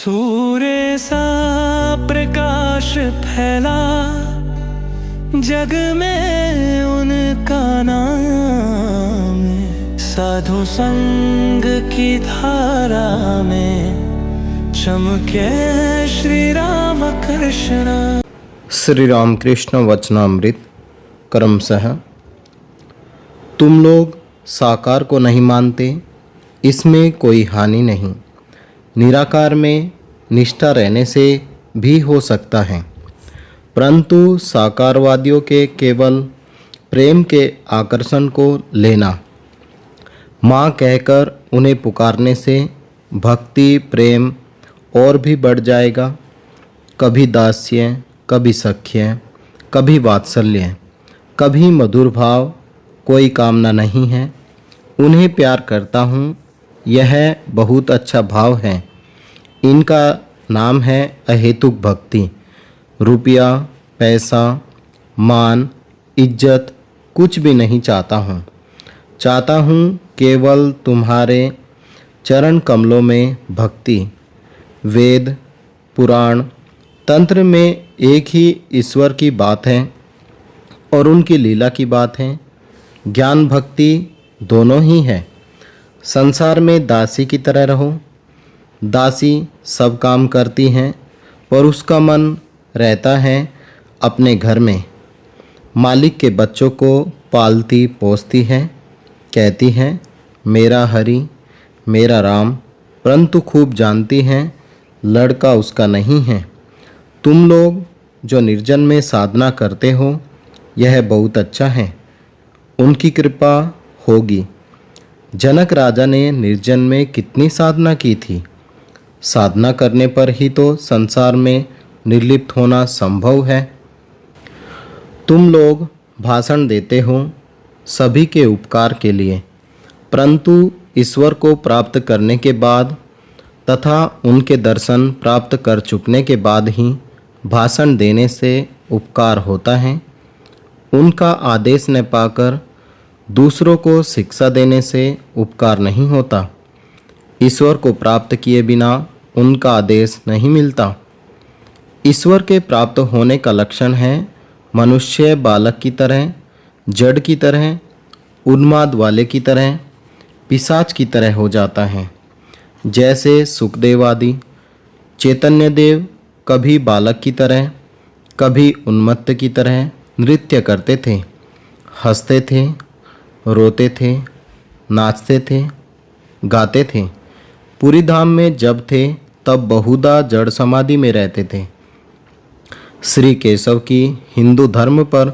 सूर्य सा प्रकाश फैला जग में उनका नाम, साधु संग की धारा में चमके श्री राम कृष्ण। श्री राम कृष्ण वचनामृत क्रमशः। तुम लोग साकार को नहीं मानते, इसमें कोई हानि नहीं। निराकार में निष्ठा रहने से भी हो सकता है, परंतु साकारवादियों के केवल प्रेम के आकर्षण को लेना, माँ कहकर उन्हें पुकारने से भक्ति प्रेम और भी बढ़ जाएगा। कभी दास्य, कभी सख्य, कभी वात्सल्य, कभी मधुर भाव, कोई कामना नहीं है। उन्हें प्यार करता हूँ, यह बहुत अच्छा भाव है। इनका नाम है अहेतुक भक्ति। रुपया, पैसा, मान, इज्जत कुछ भी नहीं चाहता हूँ। चाहता हूँ केवल तुम्हारे चरण कमलों में भक्ति। वेद, पुराण, तंत्र में एक ही ईश्वर की बात है और उनकी लीला की बात है। ज्ञान भक्ति दोनों ही है। संसार में दासी की तरह रहो। दासी सब काम करती हैं, पर उसका मन रहता है अपने घर में। मालिक के बच्चों को पालती पोसती है, कहती है मेरा हरि मेरा राम, परंतु खूब जानती हैं लड़का उसका नहीं है। तुम लोग जो निर्जन में साधना करते हो, यह बहुत अच्छा है, उनकी कृपा होगी। जनक राजा ने निर्जन में कितनी साधना की थी। साधना करने पर ही तो संसार में निर्लिप्त होना संभव है। तुम लोग भाषण देते हो सभी के उपकार के लिए, परंतु ईश्वर को प्राप्त करने के बाद तथा उनके दर्शन प्राप्त कर चुकने के बाद ही भाषण देने से उपकार होता है। उनका आदेश न पाकर दूसरों को शिक्षा देने से उपकार नहीं होता। ईश्वर को प्राप्त किए बिना उनका आदेश नहीं मिलता। ईश्वर के प्राप्त होने का लक्षण है मनुष्य बालक की तरह, जड़ की तरह, उन्माद वाले की तरह, पिशाच की तरह हो जाता है। जैसे सुखदेव आदि चैतन्य देव कभी बालक की तरह, कभी उन्मत्त की तरह नृत्य करते थे, हंसते थे, रोते थे, नाचते थे, गाते थे। पूरी धाम में जब थे तब बहुधा जड़ समाधि में रहते थे। श्री केशव की हिंदू धर्म पर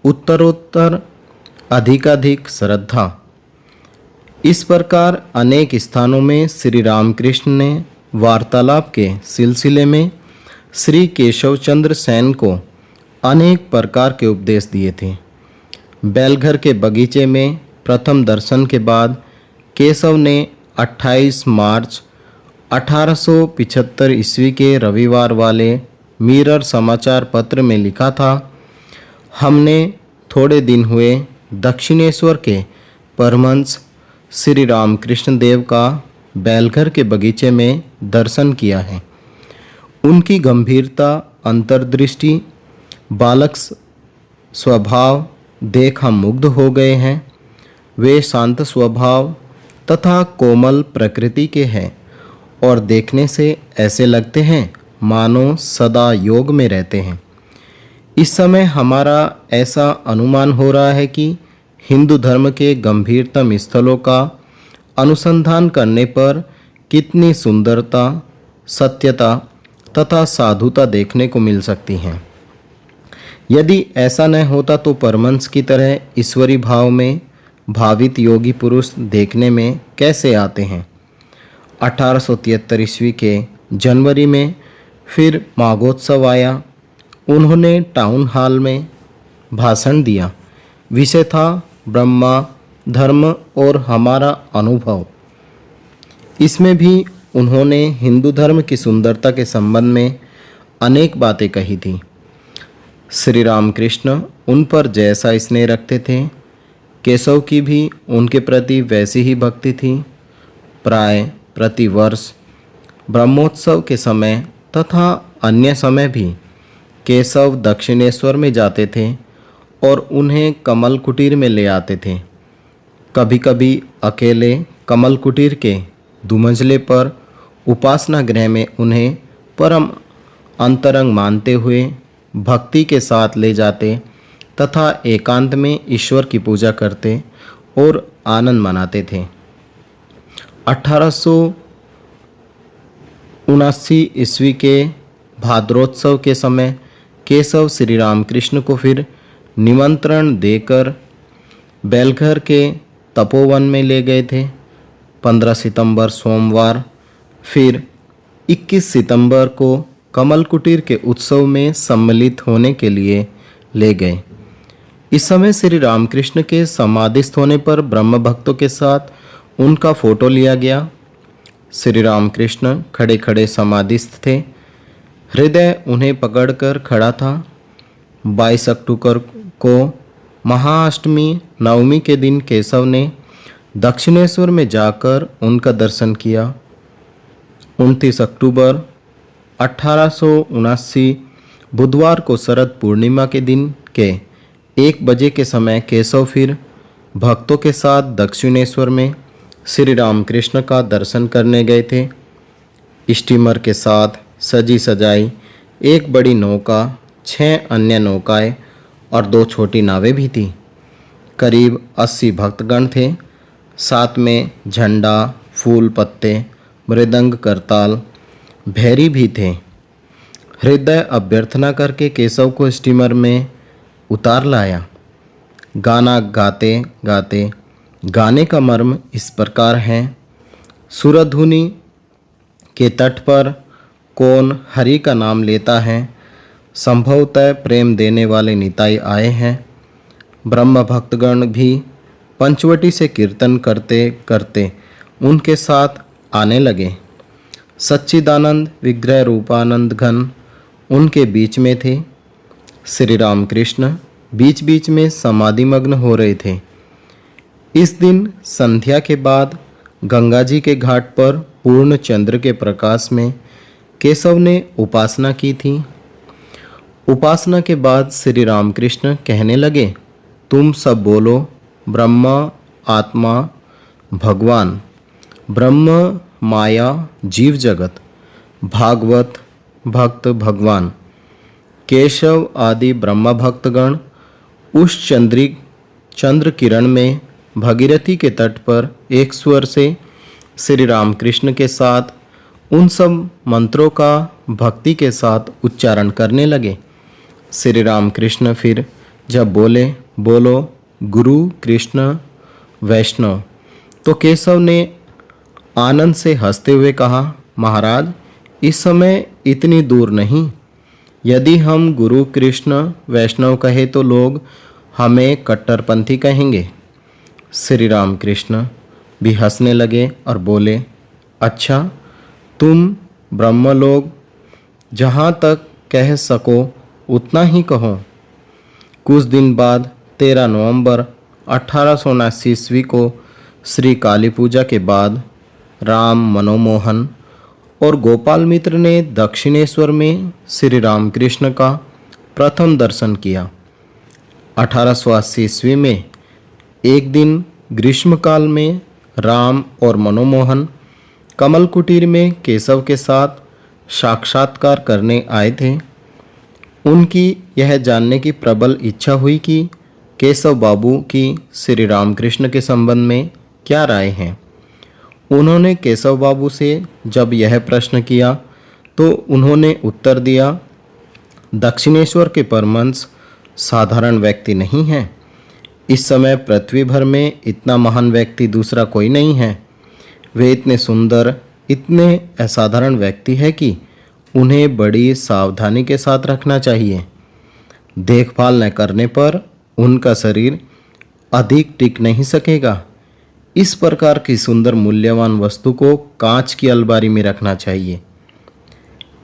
उत्तरोत्तर अधिकाधिक श्रद्धा। इस प्रकार अनेक स्थानों में श्री रामकृष्ण ने वार्तालाप के सिलसिले में श्री केशव चंद्र सेन को अनेक प्रकार के उपदेश दिए थे। बैलघर के बगीचे में प्रथम दर्शन के बाद केशव ने 28 मार्च 1875 ईस्वी के रविवार वाले मिरर समाचार पत्र में लिखा था, हमने थोड़े दिन हुए दक्षिणेश्वर के परमहंस श्री रामकृष्ण देव का बैलघर के बगीचे में दर्शन किया है। उनकी गंभीरता, अंतर्दृष्टि, बालक स्वभाव देख हम मुग्ध हो गए हैं। वे शांत स्वभाव तथा कोमल प्रकृति के हैं और देखने से ऐसे लगते हैं मानो सदा योग में रहते हैं। इस समय हमारा ऐसा अनुमान हो रहा है कि हिंदू धर्म के गंभीरतम स्थलों का अनुसंधान करने पर कितनी सुंदरता, सत्यता तथा साधुता देखने को मिल सकती हैं। यदि ऐसा न होता तो परमहंस की तरह ईश्वरी भाव में भावित योगी पुरुष देखने में कैसे आते हैं। 1873 ईस्वी के जनवरी में फिर माघोत्सव आया। उन्होंने टाउन हॉल में भाषण दिया। विषय था ब्रह्मा, धर्म और हमारा अनुभव। इसमें भी उन्होंने हिंदू धर्म की सुंदरता के संबंध में अनेक बातें कही थी। श्री रामकृष्ण उन पर जैसा स्नेह रखते थे, केशव की भी उनके प्रति वैसी ही भक्ति थी। प्राय प्रतिवर्ष ब्रह्मोत्सव के समय तथा अन्य समय भी केशव दक्षिणेश्वर में जाते थे और उन्हें कमल कुटीर में ले आते थे। कभी कभी अकेले कमल कुटीर के दुमंजले पर उपासना गृह में उन्हें परम अंतरंग मानते हुए भक्ति के साथ ले जाते तथा एकांत में ईश्वर की पूजा करते और आनंद मनाते थे। 1879 ईस्वी के भाद्रोत्सव के समय केशव श्री रामकृष्ण को फिर निमंत्रण देकर बेलघर के तपोवन में ले गए थे। 15 सितंबर सोमवार फिर 21 सितंबर को कमल कुटीर के उत्सव में सम्मिलित होने के लिए ले गए। इस समय श्री रामकृष्ण के समाधिस्थ होने पर ब्रह्म भक्तों के साथ उनका फोटो लिया गया। श्री रामकृष्ण खड़े खड़े समाधिस्थ थे। हृदय उन्हें पकड़कर खड़ा था। 22 अक्टूबर को महाअष्टमी नवमी के दिन केशव ने दक्षिणेश्वर में जाकर उनका दर्शन किया। 29 अक्टूबर 1879 बुधवार को शरद पूर्णिमा के दिन के 1 बजे के समय केशव फिर भक्तों के साथ दक्षिणेश्वर में श्री रामकृष्ण का दर्शन करने गए थे। स्टीमर के साथ सजी सजाई एक बड़ी नौका, 6 अन्य नौकाएं और 2 छोटी नावें भी थीं। करीब 80 भक्तगण थे। साथ में झंडा, फूल पत्ते, मृदंग, करताल, भैरी भी थे। हृदय अभ्यर्थना करके केशव को स्टीमर में उतार लाया। गाना गाते गाते गाने का मर्म इस प्रकार है। सुरधुनी के तट पर कौन हरि का नाम लेता है, संभवतः प्रेम देने वाले निताई आए हैं। ब्रह्म भक्तगण भी पंचवटी से कीर्तन करते करते उनके साथ आने लगे। सच्चिदानंद विग्रह रूपानंद घन उनके बीच में थे। श्री रामकृष्ण बीच बीच में समाधिमग्न हो रहे थे। इस दिन संध्या के बाद गंगा जी के घाट पर पूर्ण चंद्र के प्रकाश में केशव ने उपासना की थी। उपासना के बाद श्री रामकृष्ण कहने लगे, तुम सब बोलो ब्रह्म, आत्मा, भगवान, ब्रह्म, माया, जीव जगत, भागवत, भक्त, भगवान। केशव आदि ब्रह्म भक्तगण उस चंद्र किरण में भगीरथी के तट पर एक स्वर से श्री रामकृष्ण के साथ उन सब मंत्रों का भक्ति के साथ उच्चारण करने लगे। श्री रामकृष्ण फिर जब बोले, बोलो गुरु कृष्ण वैष्णव, तो केशव ने आनंद से हंसते हुए कहा, महाराज इस समय इतनी दूर नहीं। यदि हम गुरु कृष्ण वैष्णव कहे तो लोग हमें कट्टरपंथी कहेंगे। श्री रामकृष्ण भी हंसने लगे और बोले, अच्छा तुम ब्रह्म लोग जहाँ तक कह सको उतना ही कहो। कुछ दिन बाद 13 नवंबर 1879 ईस्वी को श्री काली पूजा के बाद राम मनोमोहन और गोपाल मित्र ने दक्षिणेश्वर में श्री रामकृष्ण का प्रथम दर्शन किया। 1880 ईस्वी में एक दिन ग्रीष्मकाल में राम और मनोमोहन कमल कुटीर में केशव के साथ साक्षात्कार करने आए थे। उनकी यह जानने की प्रबल इच्छा हुई कि केशव बाबू की श्री रामकृष्ण के संबंध में क्या राय है। उन्होंने केशव बाबू से जब यह प्रश्न किया तो उन्होंने उत्तर दिया, दक्षिणेश्वर के परमहंस साधारण व्यक्ति नहीं हैं। इस समय पृथ्वी भर में इतना महान व्यक्ति दूसरा कोई नहीं है। वे इतने सुंदर, इतने असाधारण व्यक्ति है कि उन्हें बड़ी सावधानी के साथ रखना चाहिए। देखभाल न करने पर उनका शरीर अधिक टिक नहीं सकेगा। इस प्रकार की सुंदर मूल्यवान वस्तु को कांच की अलमारी में रखना चाहिए।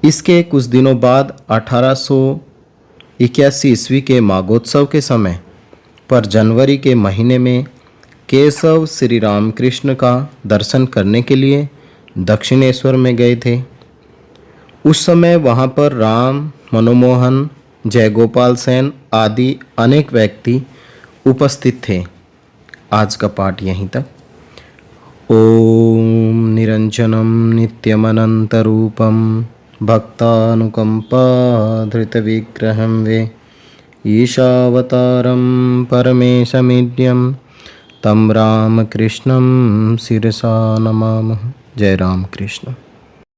इसके कुछ दिनों बाद 1881 ईस्वी के माघोत्सव के समय पर जनवरी के महीने में केशव श्री रामकृष्ण का दर्शन करने के लिए दक्षिणेश्वर में गए थे। उस समय वहाँ पर राम, मनमोहन, जयगोपाल सेन आदि अनेक व्यक्ति उपस्थित थे। आज का पाठ यहीं तक। ओम निरंजनम नित्यमनंतरूपम भक्तानुकंपाधृतविग्रहं वे ईशावतारं परमेशमीड्यं तं रामकृष्णं शिरसा नमामः। जय राम कृष्ण।